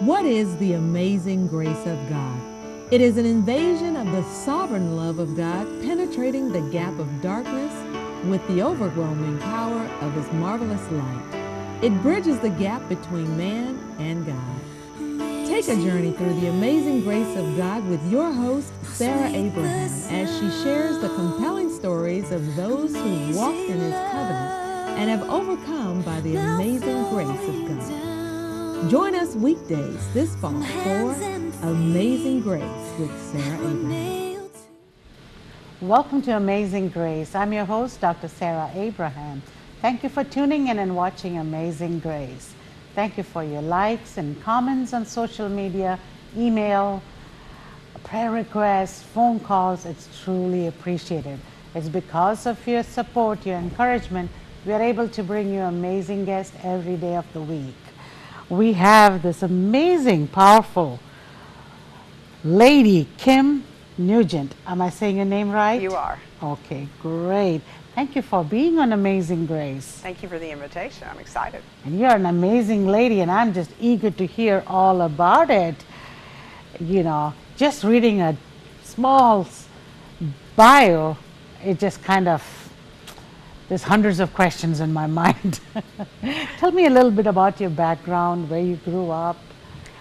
What is the amazing grace of God? It is an invasion of the sovereign love of God, penetrating the gap of darkness with the overwhelming power of His marvelous light. It bridges the gap between man and God. Take a journey through the amazing grace of God with your host, Sarah Abraham, as she shares the compelling stories of those who walked in His covenant and have overcome by the amazing grace of God. Join us weekdays this fall for Amazing Grace with Sarah Abraham. Welcome to Amazing Grace. I'm your host, Dr. Sarah Abraham. Thank you for tuning in and watching Amazing Grace. Thank you for your likes and comments on social media, email, prayer requests, phone calls. It's truly appreciated. It's because of your support, your encouragement, we are able to bring you amazing guests every day of the week. We have this amazing, powerful lady, Kim Nugent. Am I saying your name right? You are. Okay, great. Thank you for being on Amazing Grace. Thank you for the invitation. I'm excited. And you're an amazing lady, and I'm just eager to hear all about it. You know, just reading a small bio, it just kind of, there's hundreds of questions in my mind. Tell me a little bit about your background, where you grew up.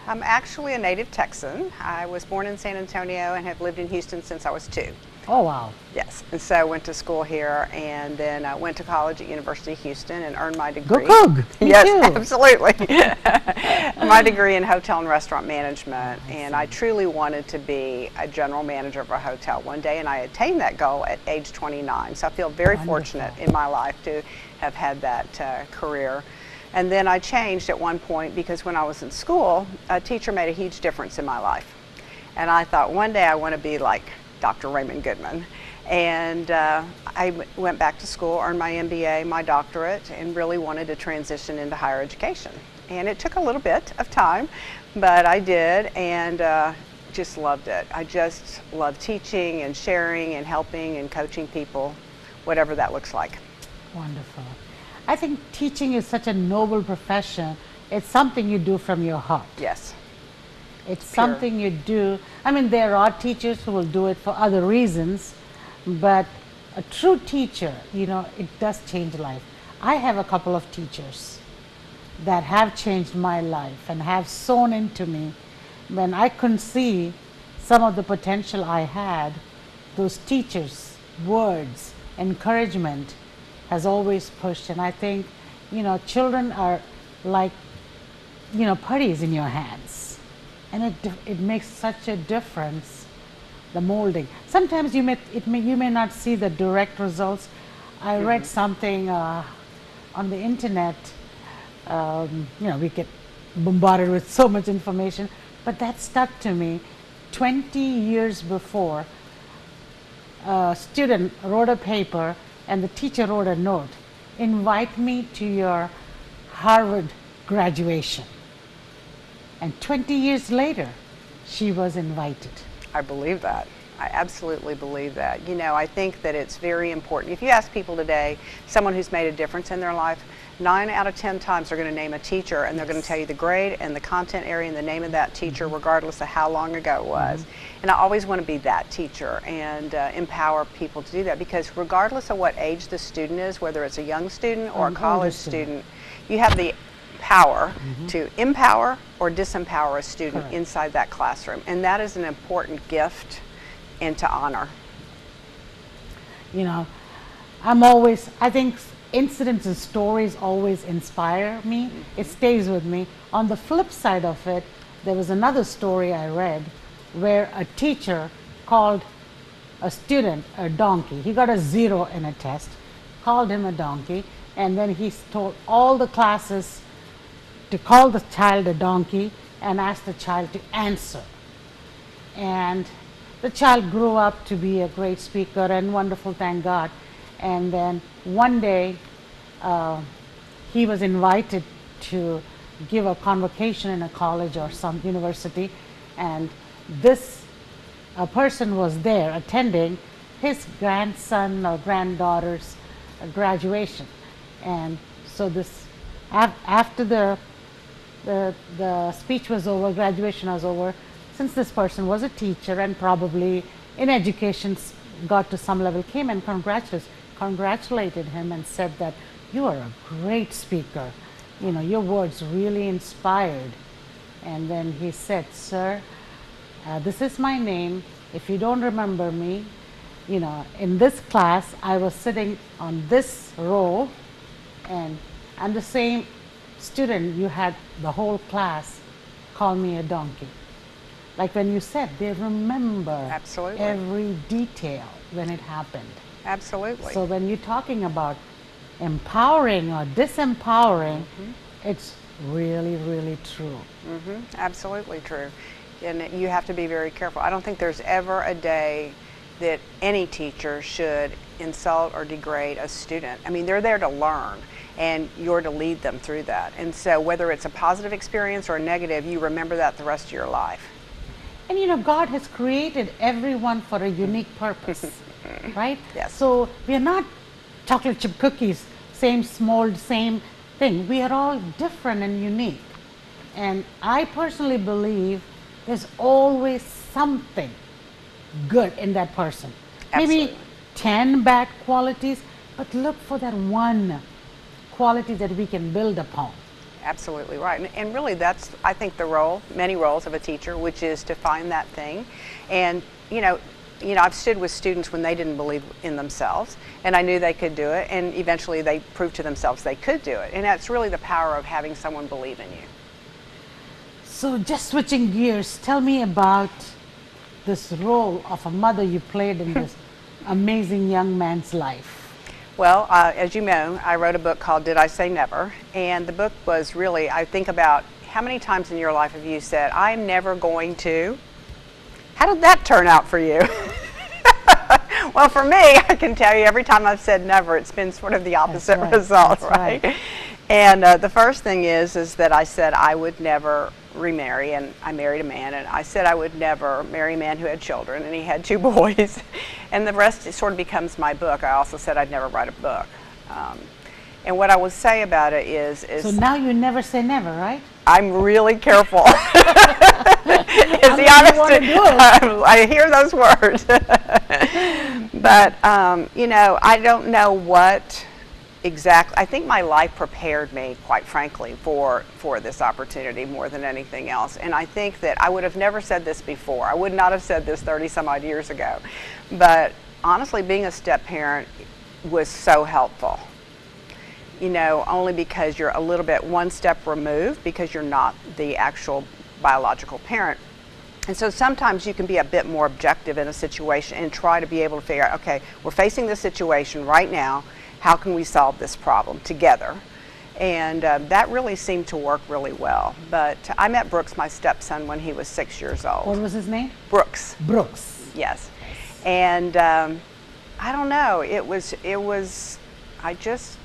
I'm actually a native Texan. I was born in San Antonio and have lived in Houston since I was 2. Oh, wow. Yes, and so I went to school here, and then I went to college at University of Houston and earned my degree. Go Coug! Yes, absolutely. My degree in hotel and restaurant management, and I truly wanted to be a general manager of a hotel one day, and I attained that goal at age 29. So I feel very fortunate in my life to have had that career. And then I changed at one point because when I was in school, a teacher made a huge difference in my life. And I thought one day I want to be like Dr. Raymond Goodman. And I went back to school, earned my MBA, my doctorate, and really wanted to transition into higher education. And it took a little bit of time, but I did, and just loved it. I just love teaching and sharing and helping and coaching people, whatever that looks like. Wonderful. I think teaching is such a noble profession. It's something you do from your heart. Yes. It's something you do. I mean, there are teachers who will do it for other reasons, but a true teacher, you know, it does change life. I have a couple of teachers that have changed my life and have sown into me. When I couldn't see some of the potential I had, those teachers' words, encouragement has always pushed. And I think, you know, children are like, you know, putties in your hands. And it makes such a difference, the molding. Sometimes you may not see the direct results. I read something on the internet. You know, we get bombarded with so much information, but that stuck to me. 20 years before, a student wrote a paper and the teacher wrote a note, invite me to your Harvard graduation. And 20 years later, she was invited. I believe that. I absolutely believe that. You know, I think that it's very important. If you ask people today, someone who's made a difference in their life, 9 out of 10 times they're going to name a teacher, and they're going to tell you the grade and the content area and the name of that teacher, regardless of how long ago it was. And I always want to be that teacher and empower people to do that, because regardless of what age the student is, whether it's a young student or a college student, you have the power to empower or disempower a student inside that classroom. And that is an important gift and to honor. You know, I think incidents and stories always inspire me. It stays with me. On the flip side of it, there was another story I read where a teacher called a student a donkey. He got a 0 in a test, called him a donkey, and then he told all the classes to call the child a donkey and ask the child to answer. And the child grew up to be a great speaker and wonderful, thank God. And then one day he was invited to give a convocation in a college or some university, and this person was there attending his grandson or granddaughter's graduation. And so this after the the speech was over, graduation was over, since this person was a teacher and probably in education got to some level, came and congratulated him and said that you are a great speaker. You know, your words really inspired. And then he said, sir, this is my name. If you don't remember me, you know, in this class, I was sitting on this row, and I'm the same student you had the whole class call me a donkey. Like when you said, they remember Absolutely. every detail when it happened. Absolutely. So when you're talking about empowering or disempowering, it's really, really true. Absolutely true. And you have to be very careful. I don't think there's ever a day that any teacher should insult or degrade a student. I mean, they're there to learn, and you're to lead them through that. And so whether it's a positive experience or a negative, you remember that the rest of your life. And you know, God has created everyone for a unique purpose, right? Yes. So we are not chocolate chip cookies, same mold, same thing. We are all different and unique. And I personally believe there's always something good in that person. Absolutely. Maybe 10 bad qualities, but look for that one quality that we can build upon. Absolutely right. And really that's, I think, the role, many roles of a teacher, which is to find that thing. And, you know, I've stood with students when they didn't believe in themselves, and I knew they could do it, and eventually they proved to themselves they could do it. And that's really the power of having someone believe in you. So just switching gears, tell me about this role of a mother you played in this amazing young man's life. Well, as you know, I wrote a book called Did I Say Never? And the book was really, I think about how many times in your life have you said, I'm never going to? How did that turn out for you? Well, for me, I can tell you every time I've said never, it's been sort of the opposite result, right? And the first thing is that I said I would never remarry, and I married a man, and I said I would never marry a man who had children, and he had 2 boys, and the rest sort of becomes my book. I also said I'd never write a book. And what I would say about it is so now you never say never, right? I'm really careful. Is the honest? I hear those words. But, you know, I don't know what exactly. I think my life prepared me, quite frankly, for this opportunity more than anything else. And I think that I would have never said this before. I would not have said this 30 some odd years ago. But honestly, being a step parent was so helpful. You know, only because you're a little bit one step removed, because you're not the actual biological parent. And so sometimes you can be a bit more objective in a situation and try to be able to figure out, okay, we're facing this situation right now. How can we solve this problem together? And that really seemed to work really well. But I met Brooks, my stepson, when he was 6 years old. What was his name? Brooks. Brooks. Yes. And I don't know, I just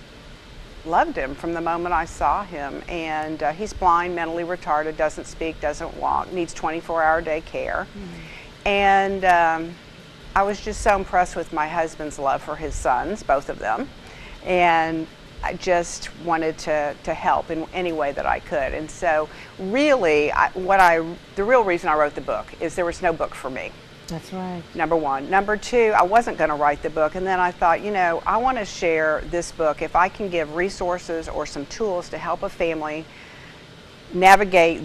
loved him from the moment I saw him. And he's blind, mentally retarded, doesn't speak, doesn't walk, needs 24-hour day care. And I was just so impressed with my husband's love for his sons, both of them. And I just wanted to help in any way that I could. And so really, the real reason I wrote the book is there was no book for me. That's right. Number one. Number two, I wasn't going to write the book. And then I thought, you know, I want to share this book. If I can give resources or some tools to help a family navigate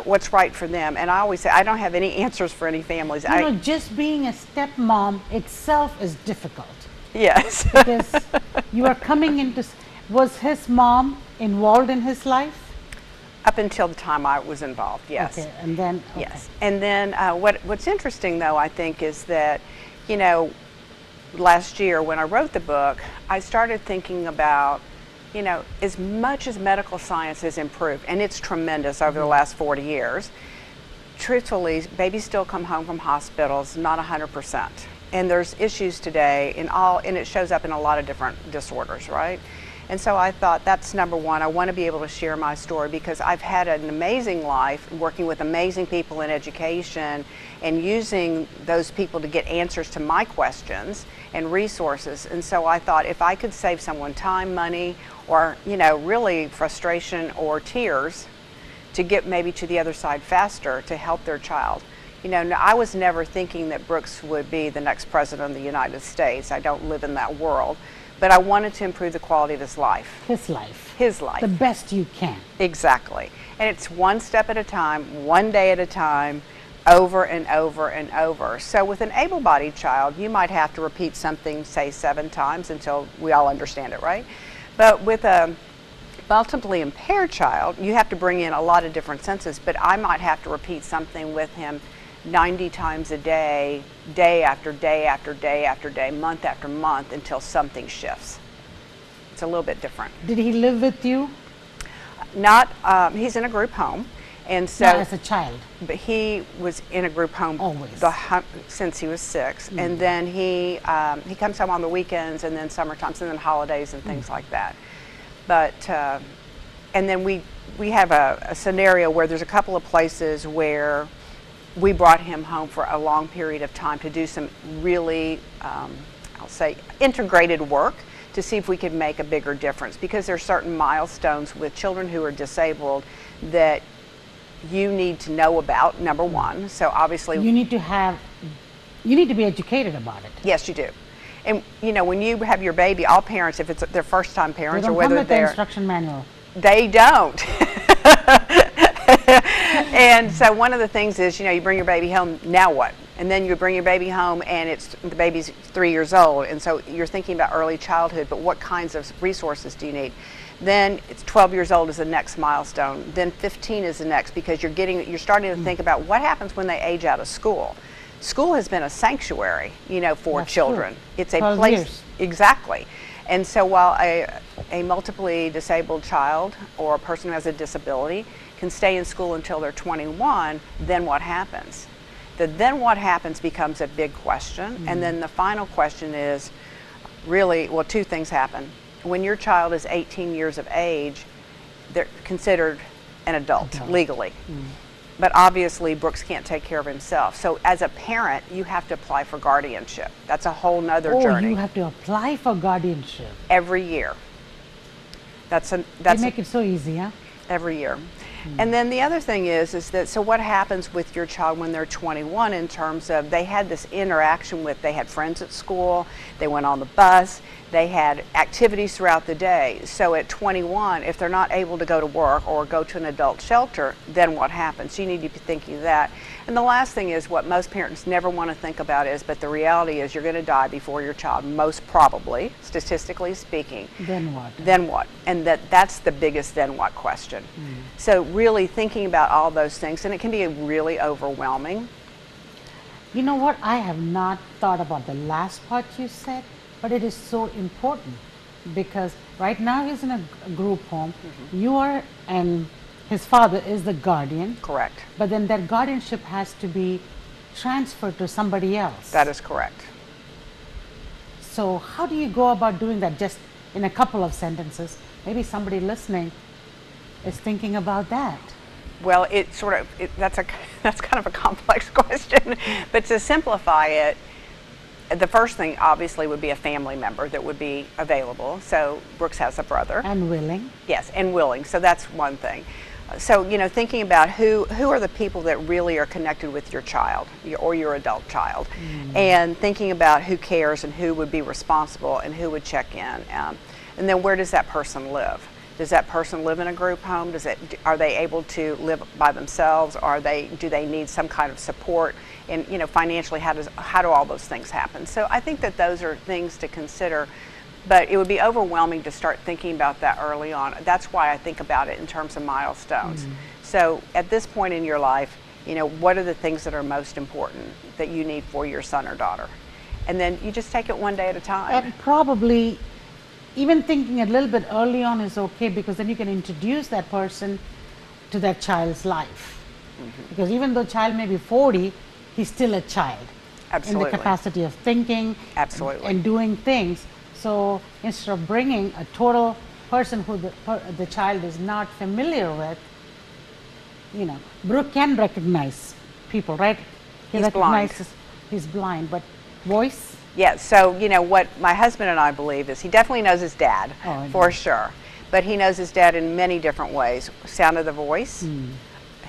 what's right for them. And I always say, I don't have any answers for any families. You know, just being a stepmom itself is difficult. Yes. Because you are coming into, was his mom involved in his life? Up until the time I was involved, yes. Okay, and then, okay. Yes. And then what's interesting, though, I think, is that, you know, last year when I wrote the book, I started thinking about, you know, as much as medical science has improved, and it's tremendous over the last 40 years, truthfully, babies still come home from hospitals, not 100%. And there's issues today and it shows up in a lot of different disorders, right? And so I thought, that's number one. I want to be able to share my story because I've had an amazing life working with amazing people in education and using those people to get answers to my questions and resources. And so I thought if I could save someone time, money, or, you know, really frustration or tears, to get maybe to the other side faster to help their child. You know, I was never thinking that Brooks would be the next president of the United States. I don't live in that world. But I wanted to improve the quality of his life. His life. His life. The best you can. Exactly. And it's one step at a time, one day at a time, over and over and over. So with an able-bodied child, you might have to repeat something, say 7 times until we all understand it, right? But with a multiply impaired child, you have to bring in a lot of different senses, but I might have to repeat something with him 90 times a day, day after day after day after day, month after month, until something shifts. It's a little bit different. Did he live with you? Not, he's in a group home, and so. Not as a child. But he was in a group home always since he was 6, and then he comes home on the weekends, and then summer times, and then holidays and things like that. But and then we have a scenario where there's a couple of places where we brought him home for a long period of time to do some really, I'll say, integrated work to see if we could make a bigger difference, because there are certain milestones with children who are disabled that you need to know about, number one. So obviously you need to be educated about it. Yes, you do. And you know, when you have your baby, all parents, if it's their first time parents, they don't or whether come with the they're instruction manual. They don't. And so one of the things is, you know, you bring your baby home, now what? And then you bring your baby home and the baby's 3 years old, and so you're thinking about early childhood, but what kinds of resources do you need? Then it's 12 years old is the next milestone. Then 15 is the next, because you're starting to think about what happens when they age out of school. School has been a sanctuary, you know, for That's children. True. It's a place. Years. Exactly. And so while a multiply disabled child or a person who has a disability can stay in school until they're 21, then what happens? The then what happens becomes a big question. And then the final question is really, well, 2 things happen. When your child is 18 years of age, they're considered an adult. Legally. But obviously Brooks can't take care of himself. So as a parent, you have to apply for guardianship. That's a whole nother journey. Oh, you have to apply for guardianship. Every year. They make it so easy, huh? Every year. And then the other thing is that, so what happens with your child when they're 21 in terms of they had this interaction with, they had friends at school, they went on the bus, they had activities throughout the day. So at 21, if they're not able to go to work or go to an adult shelter, then what happens? You need to be thinking of that. And the last thing is what most parents never want to think about is, but the reality is you're going to die before your child, most probably, statistically speaking. Then what? Then what? And that's the biggest then what question. So really thinking about all those things, and it can be really overwhelming. You know what? I have not thought about the last part you said, but it is so important, because right now he's in a group home. You are, and his father is the guardian. Correct. But then that guardianship has to be transferred to somebody else. That is correct. So how do you go about doing that, just in a couple of sentences? Maybe somebody listening is thinking about that. Well, that's kind of a complex question, but to simplify it, the first thing obviously would be a family member that would be available. So Brooks has a brother. And willing. Yes, and willing. So that's one thing. So, you know, thinking about who are the people that really are connected with your child or your adult child, and thinking about who cares and who would be responsible and who would check in, and then where does that person live? Does that person live in a group home? Are they able to live by themselves? Do they need some kind of support? And you know, financially, how do all those things happen? So I think that those are things to consider, but it would be overwhelming to start thinking about that early on. That's why I think about it in terms of milestones. So at this point in your life, you know, what are the things that are most important that you need for your son or daughter? And then you just take it one day at a time. And probably even thinking a little bit early on is okay, because then you can introduce that person to that child's life. Because even though child may be 40, he's still a child. Absolutely. In the capacity of thinking. Absolutely. And doing things. So instead of bringing a total person who the child is not familiar with, you know, Brooke can recognize people, right? He's blind. He's blind, but voice? Yeah, so you know what my husband and I believe is he definitely knows his dad, for sure. but he knows his dad in many different ways. Sound of the voice,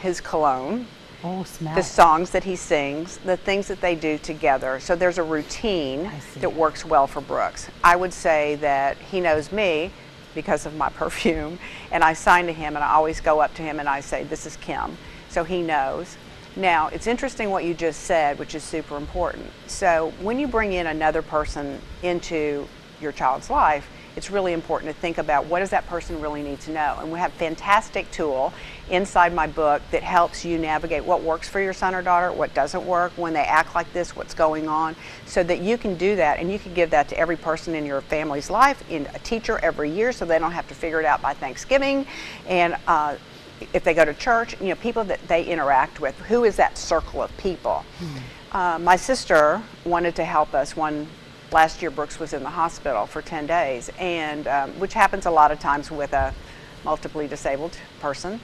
his cologne, Oh, smell. the songs that he sings, the things that they do together. So there's a routine that works well for Brooks. I would say that he knows me because of my perfume, and I sign to him, and I always go up to him and I say, "This is Kim," so he knows. Now, it's interesting what you just said, which is super important. So when you bring in another person into your child's life, it's really important to think about, what does that person really need to know? And we have a fantastic tool inside my book that helps you navigate what works for your son or daughter, what doesn't work, when they act like this, what's going on, so that you can do that, and you can give that to every person in your family's life, in a teacher every year, so they don't have to figure it out by Thanksgiving. And if they go to church, you know, people that they interact with, who is that circle of people? My sister wanted to help us. Last year, Brooks was in the hospital for 10 days, and which happens a lot of times with a multiply disabled person.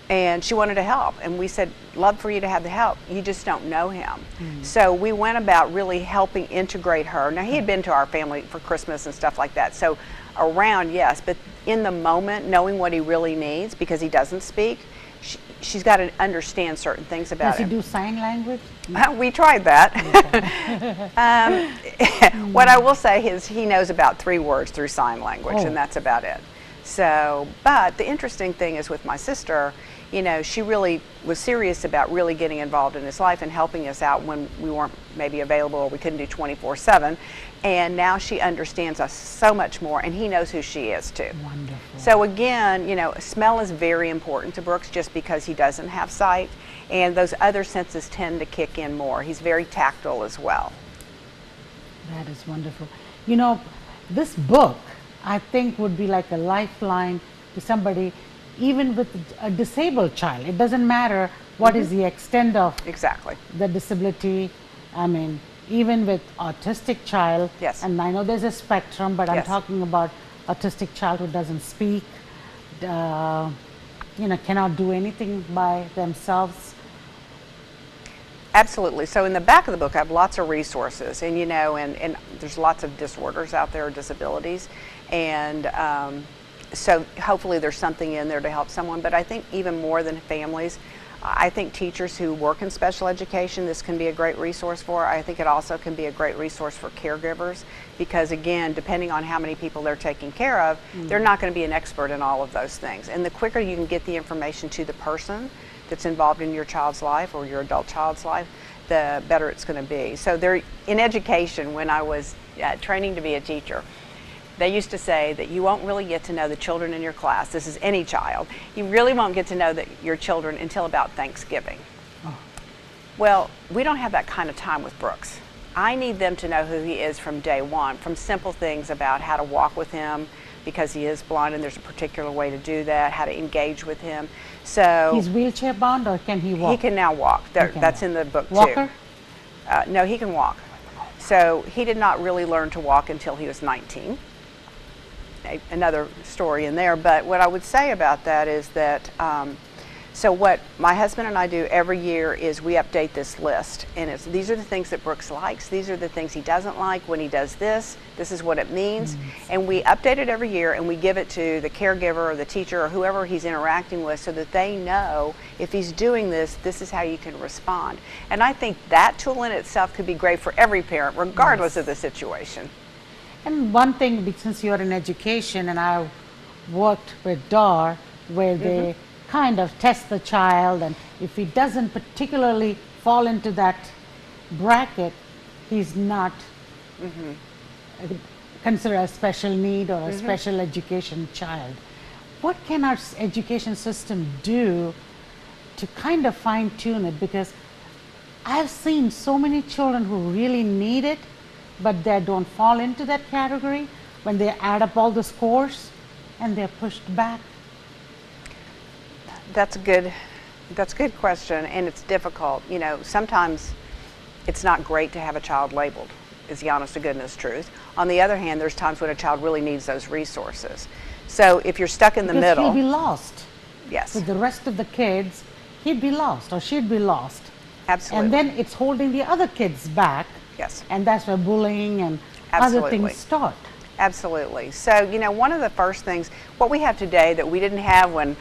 And she wanted to help, and we said, "Love for you to have the help. You just don't know him." So we went about really helping integrate her. Now, he had been to our family for Christmas and stuff like that, so around, yes, but in the moment, knowing what he really needs, because he doesn't speak, she's got to understand certain things about Does he him. do sign language? We tried that. What I will say is he knows about 3 words through sign language, and that's about it. So, but the interesting thing is with my sister, you know, she really was serious about really getting involved in his life and helping us out when we weren't maybe available or we couldn't do 24/7. And now she understands us so much more, and he knows who she is too. Wonderful. So again, you know, smell is very important to Brooks just because he doesn't have sight, and those other senses tend to kick in more. He's very tactile as well. That is wonderful. You know, this book, I think, would be like a lifeline to somebody, even with a disabled child. It doesn't matter what is the extent of Exactly. the disability. I mean, even with autistic child, Yes. and I know there's a spectrum, but I'm Yes. talking about autistic child who doesn't speak, you know, cannot do anything by themselves. Absolutely. So in the back of the book, I have lots of resources, and you know, and there's lots of disorders out there, disabilities, and so hopefully there's something in there to help someone. But I think even more than families, I think teachers who work in special education, this can be a great resource for. I think it also can be a great resource for caregivers, because again, depending on how many people they're taking care of, they're not going to be an expert in all of those things. And the quicker you can get the information to the person that's involved in your child's life or your adult child's life, the better it's going to be. So there, in education, when I was training to be a teacher, they used to say that you won't really get to know the children in your class. This is any child. You really won't get to know your children until about Thanksgiving. Well, we don't have that kind of time with Brooks. I need them to know who he is from day one, from simple things about how to walk with him, because he is blind and there's a particular way to do that, how to engage with him. So He's wheelchair bound, or can he walk? he can now walk. That's in the book Walker? too. No, he can walk. So he did not really learn to walk until he was 19. Another story in there, but what I would say about that is that so what my husband and I do every year is we update this list, and these are the things that Brooks likes, these are the things he doesn't like. When he does this is what it means, and we update it every year, and we give it to the caregiver or the teacher or whoever he's interacting with, so that they know if he's doing this is how you can respond. And I think that tool in itself could be great for every parent, regardless of the situation. And one thing, since you're in education, and I worked with DAR, where they kind of test the child, and if he doesn't particularly fall into that bracket, he's not considered a special need or a special education child. What can our education system do to kind of fine tune it? Because I've seen so many children who really need it, but they don't fall into that category when they add up all the scores and they're pushed back. That's a good question, and it's difficult. You know, sometimes it's not great to have a child labeled, is the honest to goodness truth. On the other hand, there's times when a child really needs those resources. So if you're stuck in the middle, he'll be lost. Yes. With the rest of the kids, he'd be lost or she'd be lost. Absolutely. And then it's holding the other kids back. Yes. And that's where bullying and Absolutely. other things start. Absolutely. So, one of the first things, what we have today that we didn't have when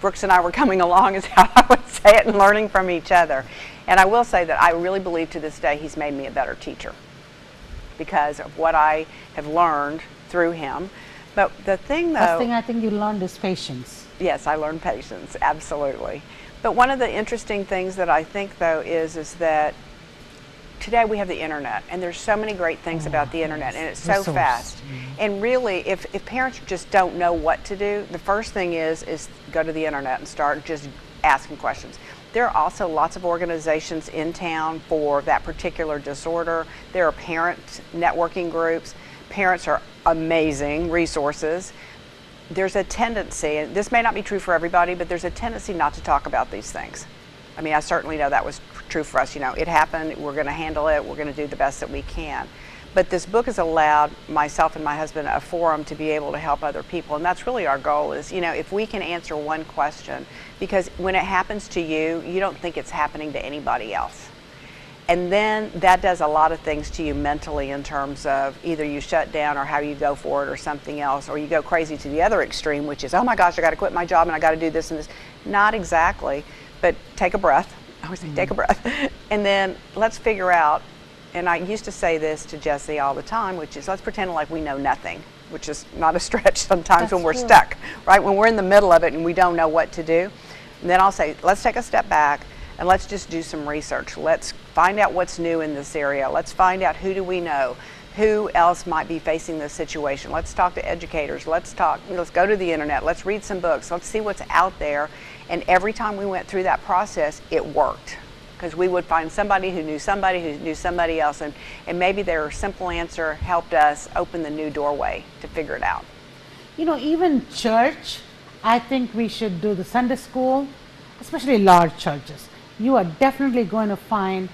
Brooks and I were coming along is how I would say it and learning from each other. And I will say that I really believe to this day he's made me a better teacher because of what I have learned through him. But the thing though... First thing I think you learned is patience. Yes, I learned patience, absolutely. But one of the interesting things that I think though is that today we have the internet, and there's so many great things about the internet, and it's so fast. And really, if parents just don't know what to do, the first thing is go to the internet and start just asking questions. There are also lots of organizations in town for that particular disorder. There are parent networking groups. Parents are amazing resources. There's a tendency, and this may not be true for everybody, but there's a tendency not to talk about these things. I mean, I certainly know that was true for us. It happened, we're going to handle it, we're going to do the best that we can. But this book has allowed myself and my husband a forum to be able to help other people, and that's really our goal is, if we can answer one question, because when it happens to you, you don't think it's happening to anybody else. And then that does a lot of things to you mentally in terms of either you shut down or how you go for it or something else, or you go crazy to the other extreme, which is, oh my gosh, I got to quit my job and I got to do this and this. Not exactly. But take a breath. I always say take a breath. And then let's figure out, and I used to say this to Jesse all the time, which is let's pretend like we know nothing, which is not a stretch sometimes when we're stuck, right? When we're in the middle of it and we don't know what to do. And then I'll say, let's take a step back and let's just do some research. Let's find out what's new in this area. Let's find out who do we know. Who else might be facing this situation? Let's talk to educators. Let's go to the internet. Let's read some books. Let's see what's out there. And every time we went through that process, it worked. Because we would find somebody who knew somebody else. And maybe their simple answer helped us open the new doorway to figure it out. Even church, I think we should do the Sunday school, especially large churches. You are definitely going to find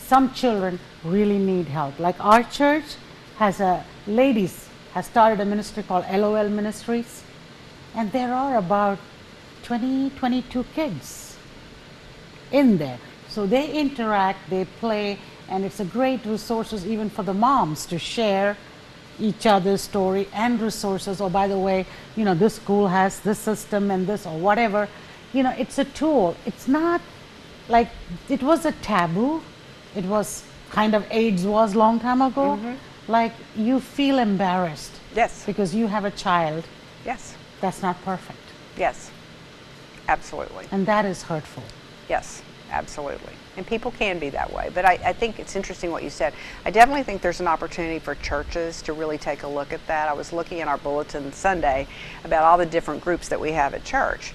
some children really need help. Like our church has started a ministry called LOL Ministries, and there are about 22 kids in there. So they interact, they play, and it's a great resources even for the moms to share each other's story and resources. Oh, by the way, this school has this system and this or whatever. It's a tool. It's not like it was a taboo. It was kind of AIDS was long time ago. Mm-hmm. Like you feel embarrassed. Yes. Because you have a child. Yes. That's not perfect. Yes. Absolutely. And that is hurtful. Yes, absolutely. And people can be that way. But I think it's interesting what you said. I definitely think there's an opportunity for churches to really take a look at that. I was looking at our bulletin Sunday about all the different groups that we have at church.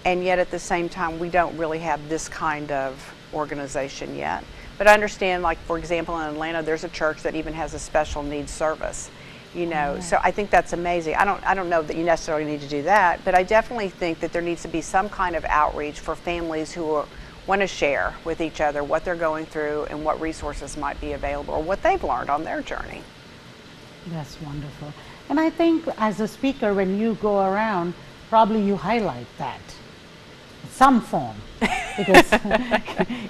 And yet at the same time, we don't really have this kind of organization yet. But I understand, like, for example, in Atlanta, there's a church that even has a special needs service. So I think that's amazing. I don't know that you necessarily need to do that, but I definitely think that there needs to be some kind of outreach for families who want to share with each other what they're going through and what resources might be available or what they've learned on their journey. That's wonderful. And I think as a speaker, when you go around, probably you highlight that in some form. Because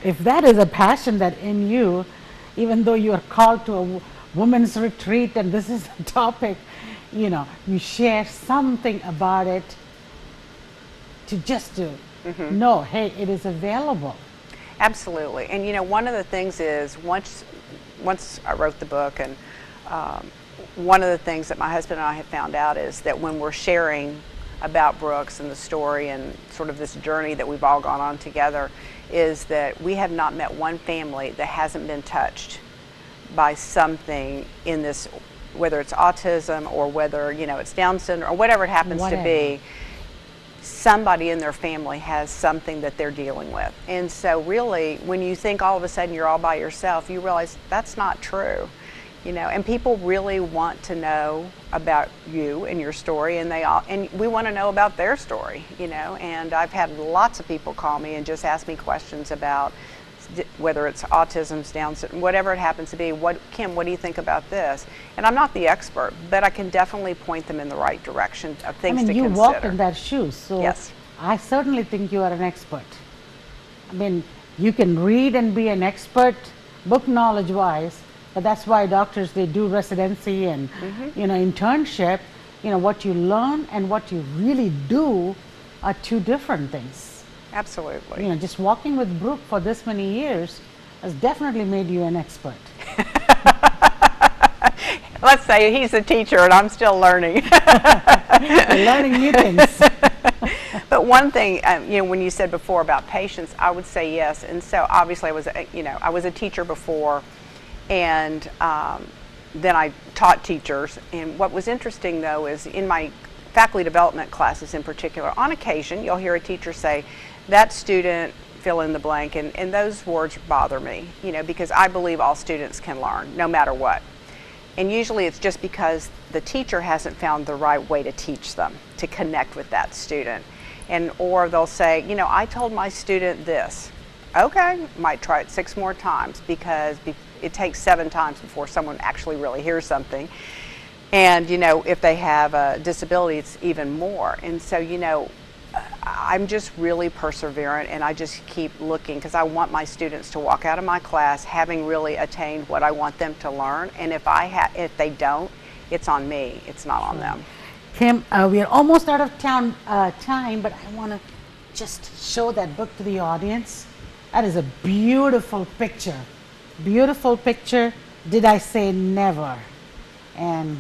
if that is a passion that in you, even though you are called to a women's retreat and this is the topic, you share something about it to just know, hey, it is available. Absolutely. And one of the things is once I wrote the book, and one of the things that my husband and I have found out is that when we're sharing about Brooks and the story and sort of this journey that we've all gone on together, is that we have not met one family that hasn't been touched by something in this, whether it's autism or whether it's Down syndrome or whatever it happens to be. Somebody in their family has something that they're dealing with. And so really, when you think all of a sudden you're all by yourself, you realize that's not true. And people really want to know about you and your story, and we want to know about their story, and I've had lots of people call me and just ask me questions about whether it's autism, Down syndrome, whatever it happens to be. Kim, what do you think about this? And I'm not the expert, but I can definitely point them in the right direction of things to consider. You walked in that shoes, so yes. I certainly think you are an expert. You can read and be an expert, book knowledge wise, But that's why doctors, they do residency and internship. What you learn and what you really do are two different things. Absolutely. Just walking with Brooke for this many years has definitely made you an expert. Let's say he's a teacher and I'm still learning. Learning new things. But one thing, when you said before about patience, I would say yes. And so obviously I was a teacher before, and then I taught teachers. And what was interesting though is in my faculty development classes in particular, on occasion you'll hear a teacher say, that student fill in the blank, and those words bother me, because I believe all students can learn no matter what. And usually it's just because the teacher hasn't found the right way to teach them, to connect with that student. Or they'll say, I told my student this. Okay, might try it 6 more times, because it takes 7 times before someone actually really hears something. And if they have a disability, it's even more. And so I'm just really perseverant, and I just keep looking, because I want my students to walk out of my class having really attained what I want them to learn. And if they don't, it's on me, it's not on them. Kim, we are almost out of time, but I want to just show that book to the audience. That is a beautiful picture. Beautiful picture. Did I say never? And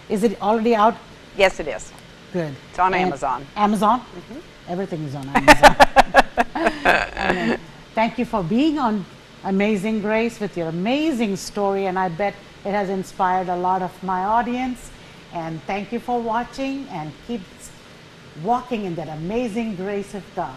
is it already out? Yes, it is. Good. It's on Amazon. Amazon? Mm-hmm. Everything is on Amazon. And, thank you for being on Amazing Grace with your amazing story, and I bet it has inspired a lot of my audience. And thank you for watching, and keep walking in that amazing grace of God.